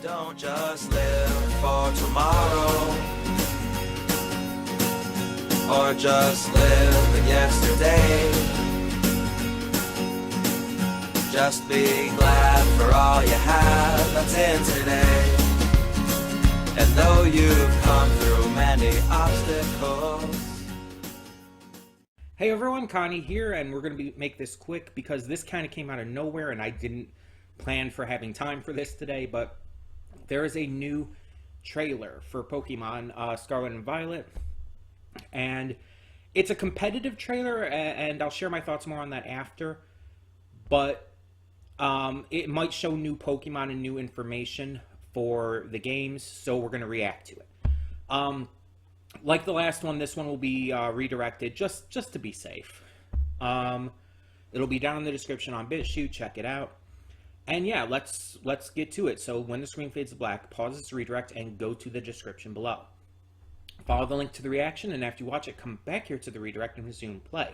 Don't just live for tomorrow, or just live in yesterday. Just be glad for all you have that's in today. And though you've come through many obstacles. Hey everyone, Connie here, and we're going to make this quick because this kind of came out of nowhere and I didn't plan for having time for this today, but there is a new trailer for Pokemon Scarlet and Violet, and it's a competitive trailer, and I'll share my thoughts more on that after, but it might show new Pokemon and new information for the games, so we're going to react to it. Like the last one, this one will be redirected just to be safe. It'll be down in the description on BitChute. Check it out. And yeah, let's get to it. So when the screen fades to black, pause this redirect and go to the description below. Follow the link to the reaction, and after you watch it, come back here to the redirect and resume play.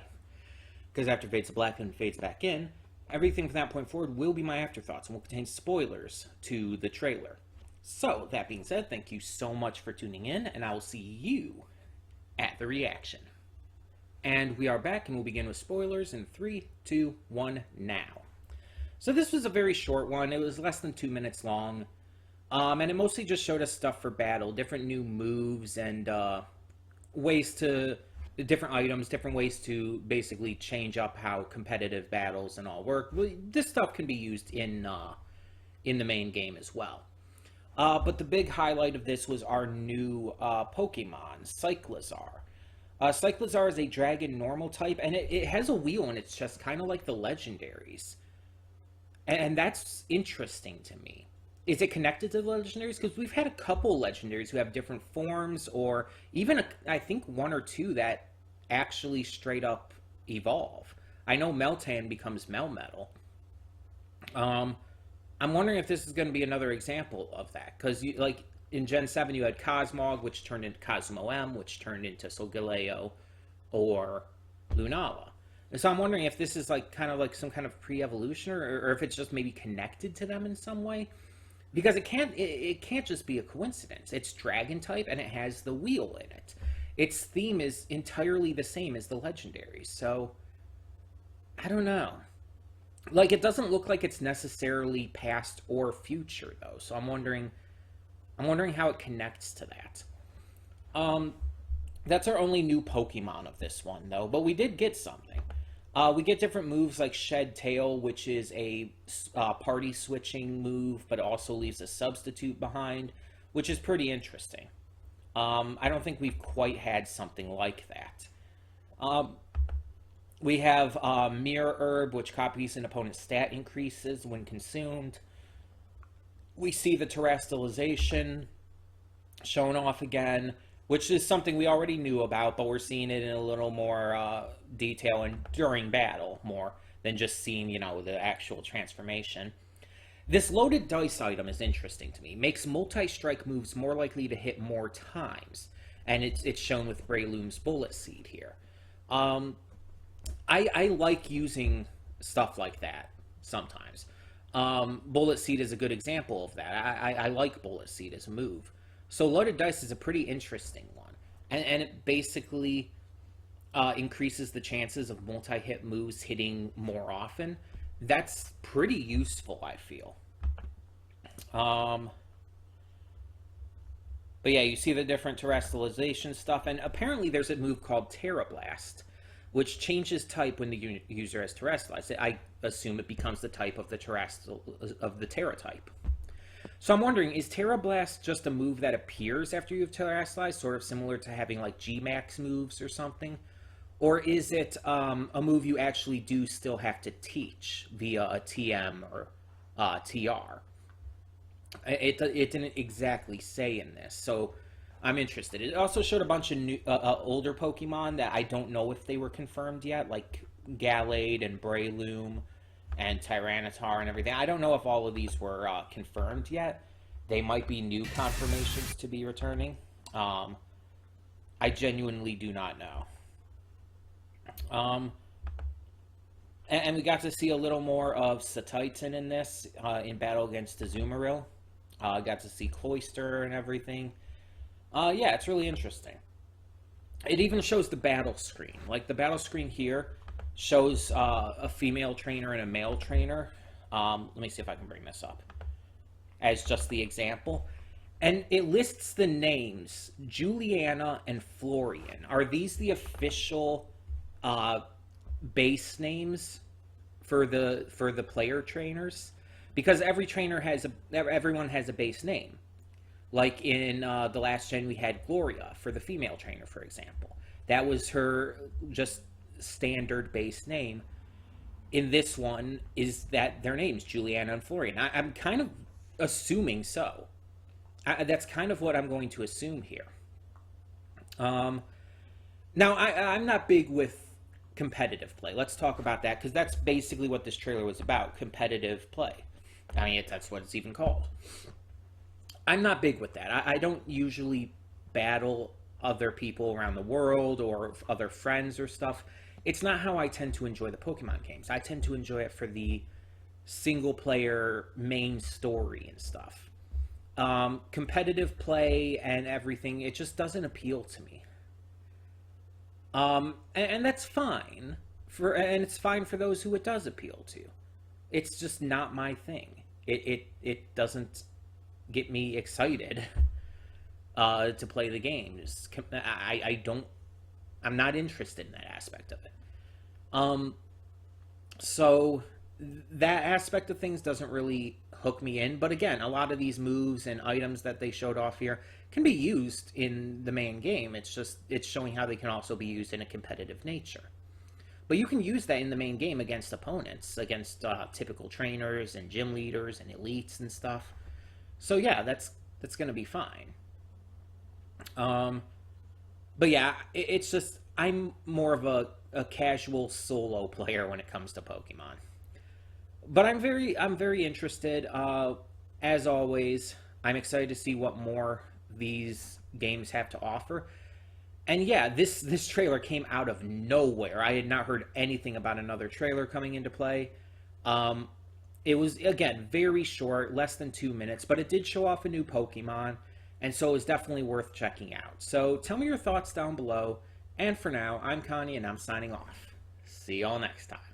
Because after it fades to black and fades back in, everything from that point forward will be my afterthoughts and will contain spoilers to the trailer. So, that being said, thank you so much for tuning in, and I will see you at the reaction. And we are back, and we'll begin with spoilers in 3, 2, 1, now. So this was a very short one. It was less than 2 minutes long, and it mostly just showed us stuff for battle, different new moves, and ways to, different items, different ways to basically change up how competitive battles and all work. This stuff can be used in the main game as well. But the big highlight of this was our new Pokemon, Cyclizar. Cyclizar is a dragon normal type, and it has a wheel in its chest, kind of like the legendaries. And that's interesting to me. Is it connected to the legendaries? Because we've had a couple legendaries who have different forms, or even, I think, one or two that actually straight up evolve. I know Meltan becomes Melmetal. I'm wondering if this is going to be another example of that, because like in Gen 7 you had Cosmog, which turned into Cosmo M, which turned into Solgaleo or Lunala. And so I'm wondering if this is like kind of like some kind of pre-evolution, or if it's just maybe connected to them in some way, because it can't just be a coincidence. It's Dragon type and it has the wheel in it. Its theme is entirely the same as the legendaries, so I don't know. Like, it doesn't look like it's necessarily past or future, though. So I'm wondering how it connects to that. That's our only new Pokemon of this one, though. But we did get something. We get different moves like Shed Tail, which is a party switching move, but also leaves a substitute behind, which is pretty interesting. I don't think we've quite had something like that. We have Mirror Herb, which copies an opponent's stat increases when consumed. We see the Terrestrialization shown off again, which is something we already knew about, but we're seeing it in a little more detail and during battle, more than just seeing, you know, the actual transformation. This loaded dice item is interesting to me. Makes multi-strike moves more likely to hit more times, and it's shown with Breloom's Bullet Seed here. I like using stuff like that sometimes. Bullet Seed is a good example of that. I like Bullet Seed as a move. So Loaded Dice is a pretty interesting one. And it basically increases the chances of multi-hit moves hitting more often. That's pretty useful, I feel. But yeah, you see the different terrestrialization stuff. And apparently there's a move called Terra Blast, which changes type when the user has terrestrialized. I assume it becomes the type of the Terra type. So I'm wondering, is Terra Blast just a move that appears after you've terrestrialized, sort of similar to having like G-Max moves or something? Or is it a move you actually do still have to teach via a TM or TR? It didn't exactly say in this, so I'm interested. It also showed a bunch of new, older Pokemon that I don't know if they were confirmed yet, like Gallade and Breloom and Tyranitar and everything. I don't know if all of these were confirmed yet. They might be new confirmations to be returning. I genuinely do not know. And we got to see a little more of Satitan in this, in battle against Azumarill. Got to see Cloister and everything. Yeah, it's really interesting. It even shows the battle screen. Like the battle screen here shows a female trainer and a male trainer. Let me see if I can bring this up as just the example. And it lists the names, Juliana and Florian. Are these the official base names for the player trainers? Because everyone has a base name. Like in the last gen, we had Gloria for the female trainer, for example. That was her just standard base name. In this one, is that their names, Juliana and Florian? I'm kind of assuming so. That's kind of what I'm going to assume here. Now, I'm not big with competitive play. Let's talk about that, because that's basically what this trailer was about, competitive play. I mean, that's what it's even called. I'm not big with that. I don't usually battle other people around the world or other friends or stuff. It's not how I tend to enjoy the Pokemon games. I tend to enjoy it for the single-player main story and stuff. Competitive play and everything, it just doesn't appeal to me. And that's fine. And it's fine for those who it does appeal to. It's just not my thing. It doesn't get me excited to play the games. I'm not interested in that aspect of it. So that aspect of things doesn't really hook me in. But again, a lot of these moves and items that they showed off here can be used in the main game. It's showing how they can also be used in a competitive nature. But you can use that in the main game against opponents, against typical trainers and gym leaders and elites and stuff. So yeah, that's going to be fine. But yeah, it's just, I'm more of a casual solo player when it comes to Pokemon. But I'm very interested. As always, I'm excited to see what more these games have to offer. And yeah, this trailer came out of nowhere. I had not heard anything about another trailer coming into play. It was, again, very short, less than 2 minutes, but it did show off a new Pokemon, and so it was definitely worth checking out. So tell me your thoughts down below, and for now, I'm Connie, and I'm signing off. See y'all next time.